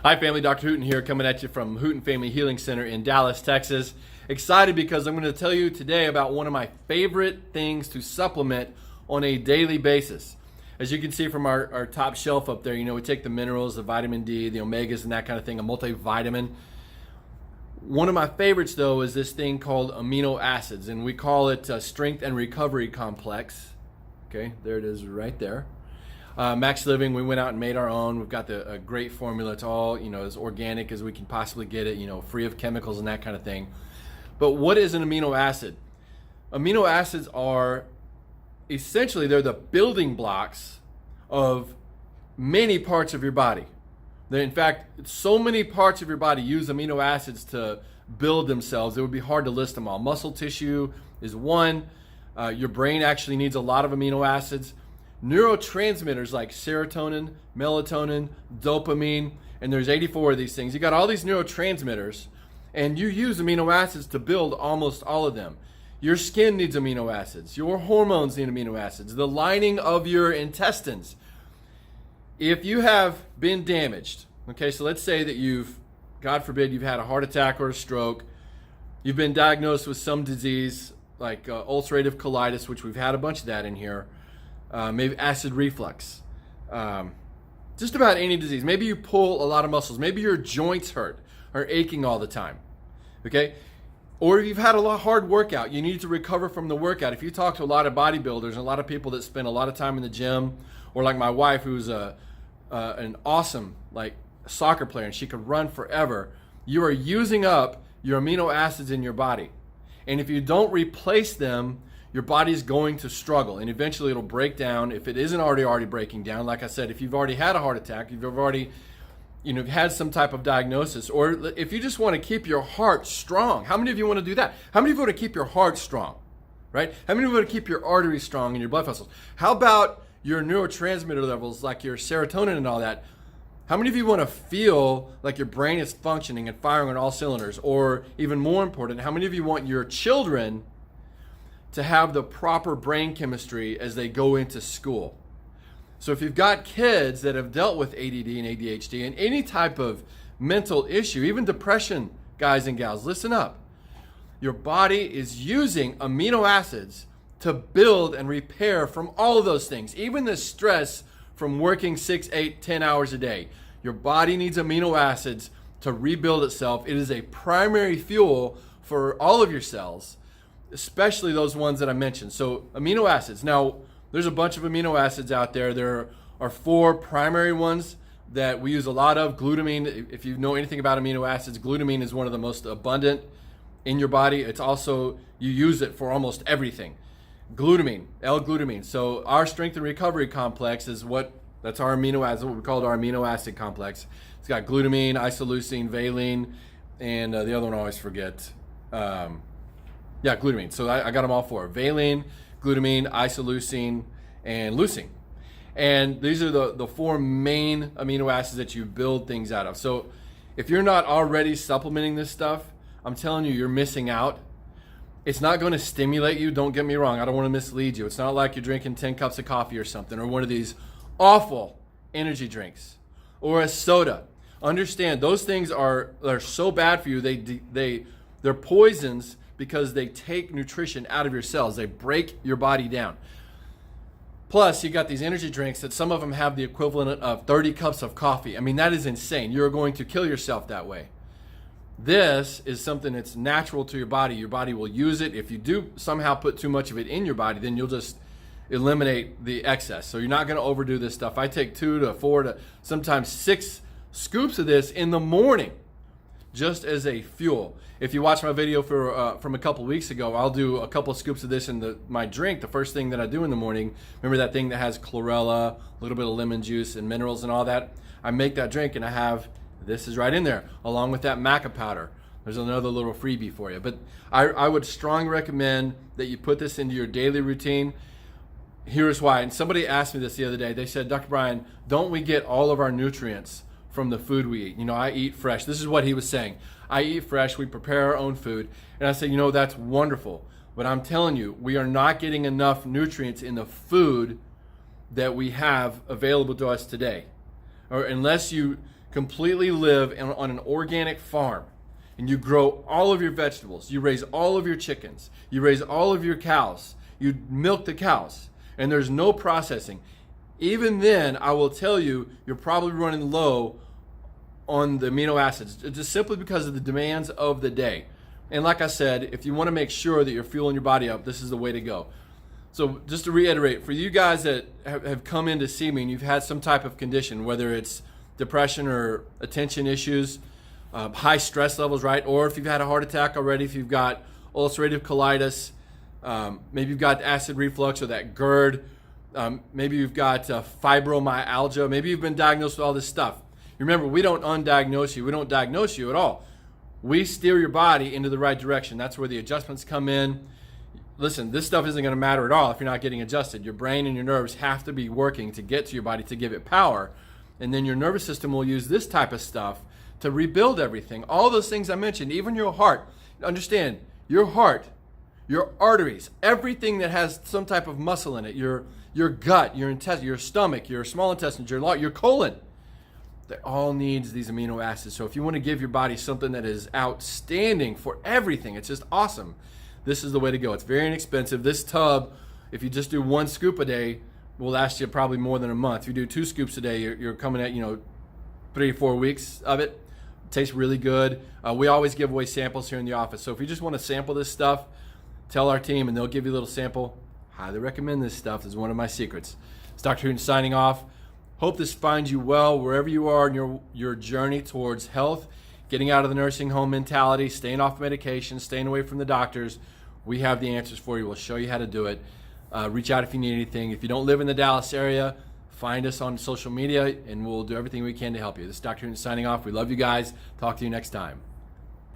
Hi family, Dr. Hooten here coming at you from Hooten Family Healing Center in Dallas, Texas. Excited because I'm going to tell you today about one of my favorite things to supplement on a daily basis. As you can see from our top shelf up there, we take the minerals, the vitamin D, the omegas and that kind of thing, a multivitamin. One of my favorites though is this thing called amino acids, and we call it strength and recovery complex. Okay, there it is right there. Max Living, we went out and made our own. We've got a great formula. It's all, as organic as we can possibly get it, free of chemicals and that kind of thing. But what is an amino acid? Amino acids are essentially, they're the building blocks of many parts of your body. In fact, so many parts of your body use amino acids to build themselves. It would be hard to list them all. Muscle tissue is one. Your brain actually needs a lot of amino acids. Neurotransmitters like serotonin, melatonin, dopamine, and there's 84 of these things. You got all these neurotransmitters, and you use amino acids to build almost all of them. Your skin needs amino acids. Your hormones need amino acids. The lining of your intestines. If you have been damaged, okay, so let's say that God forbid, you've had a heart attack or a stroke. You've been diagnosed with some disease like ulcerative colitis, which we've had a bunch of that in here. Maybe acid reflux, just about any disease. Maybe you pull a lot of muscles. Maybe your joints are aching all the time, okay? Or if you've had a hard workout, you need to recover from the workout. If you talk to a lot of bodybuilders and a lot of people that spend a lot of time in the gym, or like my wife who's an awesome soccer player and she could run forever, you are using up your amino acids in your body. And if you don't replace them, your body's going to struggle, and eventually it'll break down if it isn't already breaking down. Like I said, if you've already had a heart attack, if you've already had some type of diagnosis, or if you just want to keep your heart strong. How many of you want to do that? How many of you want to keep your heart strong, right? How many of you want to keep your arteries strong and your blood vessels? How about your neurotransmitter levels, like your serotonin and all that? How many of you want to feel like your brain is functioning and firing on all cylinders? Or even more important, how many of you want your children to have the proper brain chemistry as they go into school? So if you've got kids that have dealt with ADD and ADHD and any type of mental issue, even depression, guys and gals, listen up. Your body is using amino acids to build and repair from all of those things, even the stress from working 6, 8, 10 hours a day. Your body needs amino acids to rebuild itself. It is a primary fuel for all of your cells, especially those ones that I mentioned. So amino acids. Now, there's a bunch of amino acids out there. There are 4 primary ones that we use a lot of. Glutamine, if you know anything about amino acids, glutamine is one of the most abundant in your body. It's also, you use it for almost everything. Glutamine, L-glutamine. So our strength and recovery complex is that's our amino acid, what we call our amino acid complex. It's got glutamine, isoleucine, valine, and the other one I always forget. Glutamine. So I got them all 4. Valine, glutamine, isoleucine, and leucine. And these are the 4 main amino acids that you build things out of. So if you're not already supplementing this stuff, I'm telling you, you're missing out. It's not going to stimulate you. Don't get me wrong. I don't want to mislead you. It's not like you're drinking 10 cups of coffee or something, or one of these awful energy drinks or a soda. Understand, those things are so bad for you. They're poisons because they take nutrition out of your cells. They break your body down. Plus, you got these energy drinks that some of them have the equivalent of 30 cups of coffee. I mean, that is insane. You're going to kill yourself that way. This is something that's natural to your body. Your body will use it. If you do somehow put too much of it in your body, then you'll just eliminate the excess. So you're not going to overdo this stuff. I take 2 to 4 to sometimes 6 scoops of this in the morning, just as a fuel. If you watch my video from a couple weeks ago, I'll do a couple of scoops of this in my drink, the first thing that I do in the morning. Remember that thing that has chlorella, a little bit of lemon juice and minerals and all that? I make that drink and I have, this is right in there, along with that maca powder. There's another little freebie for you. But I would strongly recommend that you put this into your daily routine. Here's why. And somebody asked me this the other day. They said, Dr. Brian, don't we get all of our nutrients from the food we eat? I eat fresh. This is what he was saying. I eat fresh. We prepare our own food. And I said, that's wonderful. But I'm telling you, we are not getting enough nutrients in the food that we have available to us today. Or unless you completely live on an organic farm and you grow all of your vegetables, you raise all of your chickens, you raise all of your cows, you milk the cows, and there's no processing, even then, I will tell you, you're probably running low on the amino acids, just simply because of the demands of the day. And like I said, if you want to make sure that you're fueling your body up, this is the way to go. So just to reiterate, for you guys that have come in to see me and you've had some type of condition, whether it's depression or attention issues, high stress levels, right? Or if you've had a heart attack already, if you've got ulcerative colitis, maybe you've got acid reflux or that GERD, maybe you've got fibromyalgia, maybe you've been diagnosed with all this stuff. Remember, we don't undiagnose you. We don't diagnose you at all. We steer your body into the right direction. That's where the adjustments come in. Listen, this stuff isn't going to matter at all if you're not getting adjusted. Your brain and your nerves have to be working to get to your body to give it power. And then your nervous system will use this type of stuff to rebuild everything. All those things I mentioned, even your heart. Understand, your heart, your arteries, everything that has some type of muscle in it, your gut, your intestine, your stomach, your small intestines, your colon, that all needs these amino acids. So if you want to give your body something that is outstanding for everything, it's just awesome, this is the way to go. It's very inexpensive. This tub, if you just do 1 scoop a day, will last you probably more than a month. If you do 2 scoops a day, you're coming at 3 to 4 weeks of it. It tastes really good. We always give away samples here in the office. So if you just want to sample this stuff, tell our team and they'll give you a little sample. Highly recommend this stuff. This is one of my secrets. It's Dr. Hooten signing off. Hope this finds you well wherever you are in your journey towards health, getting out of the nursing home mentality, staying off medication, staying away from the doctors. We have the answers for you. We'll show you how to do it. Reach out if you need anything. If you don't live in the Dallas area, find us on social media and we'll do everything we can to help you. This is Dr. Hooten signing off. We love you guys. Talk to you next time.